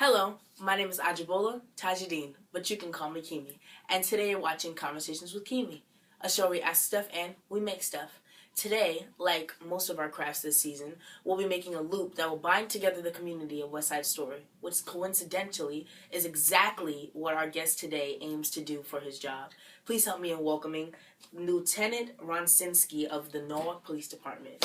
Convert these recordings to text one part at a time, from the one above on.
Hello, my name is Ajibola Tajideen, but you can call me Keeme. And today you're watching Conversations with Keeme, a show where we ask stuff and we make stuff. Today, like most of our crafts this season, we'll be making a loop that will bind together the community of West Side Story, which coincidentally is exactly what our guest today aims to do for his job. Please help me in welcoming Lieutenant Roncinske of the Norwalk Police Department.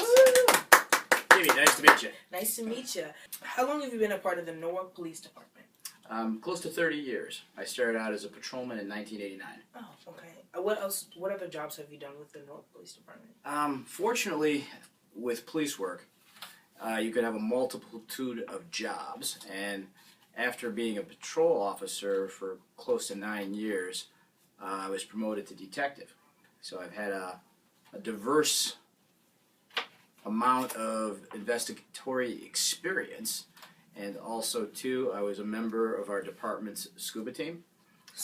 Keeme, nice to meet you. Nice to meet you. How long have you been a part of the Norwalk Police Department? Close to 30 years. I started out as a patrolman in 1989. Oh, okay. What other jobs have you done with the Norwalk Police Department? Fortunately, with police work, you could have a multitude of jobs, and after being a patrol officer for close to 9 years, I was promoted to detective. So I've had a diverse amount of investigatory experience, and also too, I was a member of our department's scuba team.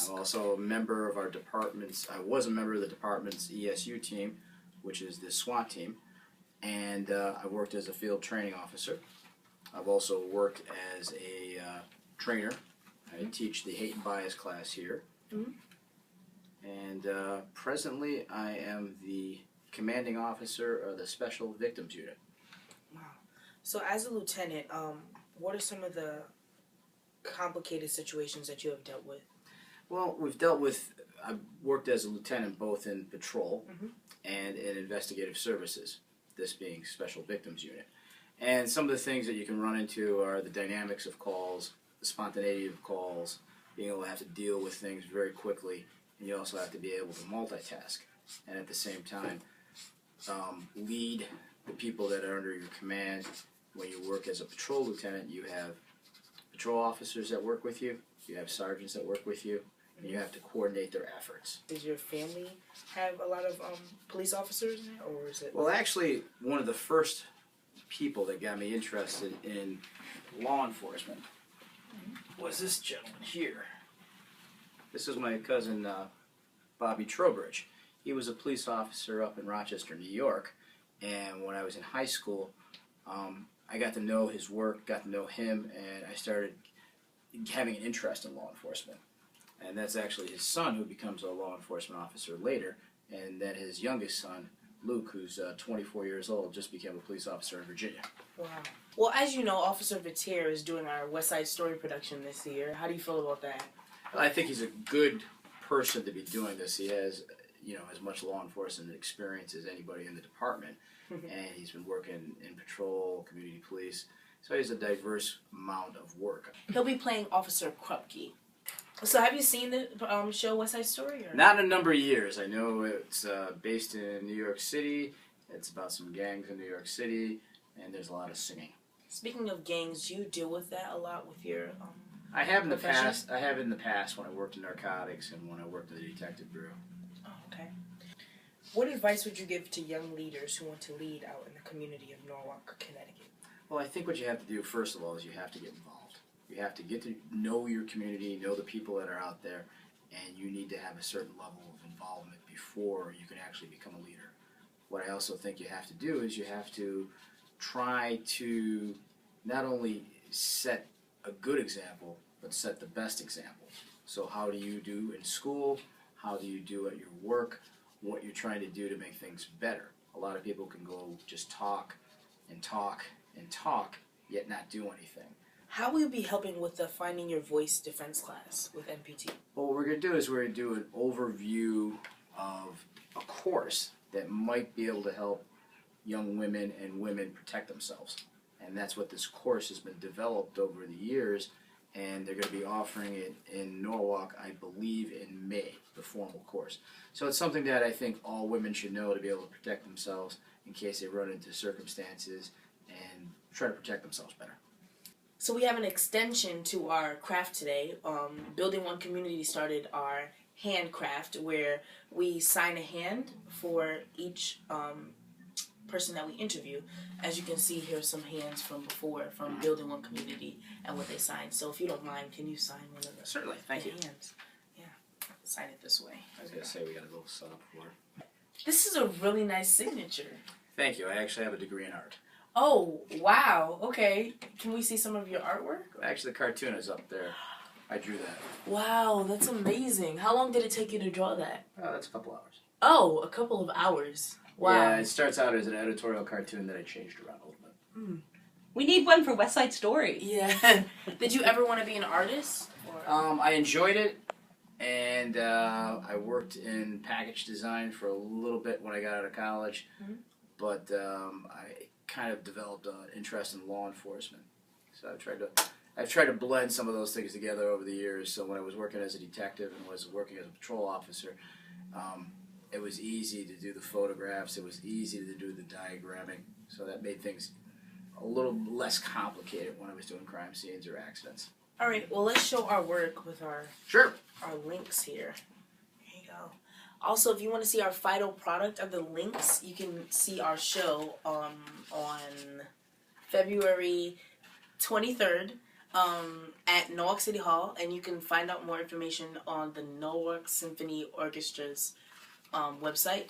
I'm also a member of our department's, I was a member of the department's ESU team, which is the SWAT team, and I worked as a field training officer. I've also worked as a trainer. I teach the hate and bias class here. And presently I am the commanding officer of the Special Victims Unit. Wow. So as a lieutenant, what are some of the complicated situations that you have dealt with? Well, I've worked as a lieutenant both in patrol and in investigative services, this being Special Victims Unit. And some of the things that you can run into are the dynamics of calls, the spontaneity of calls, being able to have to deal with things very quickly, and you also have to be able to multitask. And at the same time, lead the people that are under your command. When you work as a patrol lieutenant, you have patrol officers that work with you, you have sergeants that work with you, and you have to coordinate their efforts. Does your family have a lot of police officers in it, or is it? Well, actually, one of the first people that got me interested in law enforcement was this gentleman here. This is my cousin Bobby Trowbridge. He was a police officer up in Rochester, New York, and when I was in high school, I got to know his work, got to know him, and I started having an interest in law enforcement. And that's actually his son who becomes a law enforcement officer later, and then his youngest son, Luke, who's 24 years old, just became a police officer in Virginia. Wow. Well, as you know, Officer Vitir is doing our West Side Story production this year. How do you feel about that? I think he's a good person to be doing this. He has, as much law enforcement experience as anybody in the department, and he's been working in patrol, community police, so he has a diverse amount of work. He'll be playing Officer Krupke. So have you seen the show West Side Story? Or? Not in a number of years. I know it's based in New York City. It's about some gangs in New York City, and there's a lot of singing. Speaking of gangs, do you deal with that a lot with your I have in the profession? past. I have in the past when I worked in narcotics and when I worked at the detective bureau. Oh, okay. What advice would you give to young leaders who want to lead out in the community of Norwalk, Connecticut? Well, I think what you have to do first of all is you have to get involved. You have to get to know your community, know the people that are out there, and you need to have a certain level of involvement before you can actually become a leader. What I also think you have to do is you have to try to not only set a good example, but set the best example. So how do you do in school? How do you do at your work? What you're trying to do to make things better. A lot of people can go just talk and talk and talk, yet not do anything. How will you be helping with the Finding Your Voice defense class with NPT? Well, what we're going to do is we're going to do an overview of a course that might be able to help young women and women protect themselves. And that's what this course has been developed over the years, and they're going to be offering it in Norwalk, I believe, in May, the formal course. So it's something that I think all women should know to be able to protect themselves in case they run into circumstances and try to protect themselves better. So we have an extension to our craft today. Building One Community started our handcraft where we sign a hand for each person that we interview. As you can see, here's some hands from before from Building One Community and what they signed. So if you don't mind, can you sign one of the Certainly, thank you. hands? Yeah, sign it this way. I was going to say we got a little setup for it. This is a really nice signature. Thank you. I actually have a degree in art. Oh, wow. Okay. Can we see some of your artwork? Actually, the cartoon is up there. I drew that. Wow, that's amazing. How long did it take you to draw that? Oh, that's a couple hours. Oh, a couple of hours. Wow. Yeah, it starts out as an editorial cartoon that I changed around a little bit. We need one for West Side Story. Yeah. Did you ever want to be an artist? Or? I enjoyed it, and I worked in package design for a little bit when I got out of college, but I kind of developed an interest in law enforcement. So I've tried to blend some of those things together over the years. So when I was working as a detective and was working as a patrol officer, it was easy to do the photographs. It was easy to do the diagramming. So that made things a little less complicated when I was doing crime scenes or accidents. All right, well, let's show our work with our links here. Here you go. Also, if you want to see our final product of the links, you can see our show on February 23rd at Norwalk City Hall, and you can find out more information on the Norwalk Symphony Orchestra's website.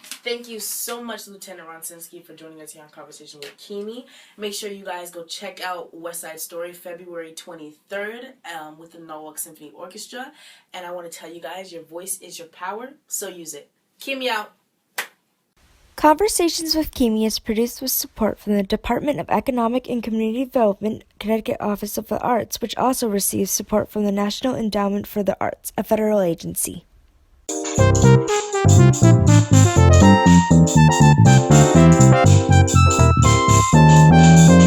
Thank you so much, Lieutenant Roncinske, for joining us here on Conversation with Keeme. Make sure you guys go check out West Side Story February 23rd with the Norwalk Symphony Orchestra. And I want to tell you guys, your voice is your power, so use it. Keeme out. Conversations with Keeme is produced with support from the Department of Economic and Community Development, Connecticut Office of the Arts, which also receives support from the National Endowment for the Arts, a federal agency. Thank you.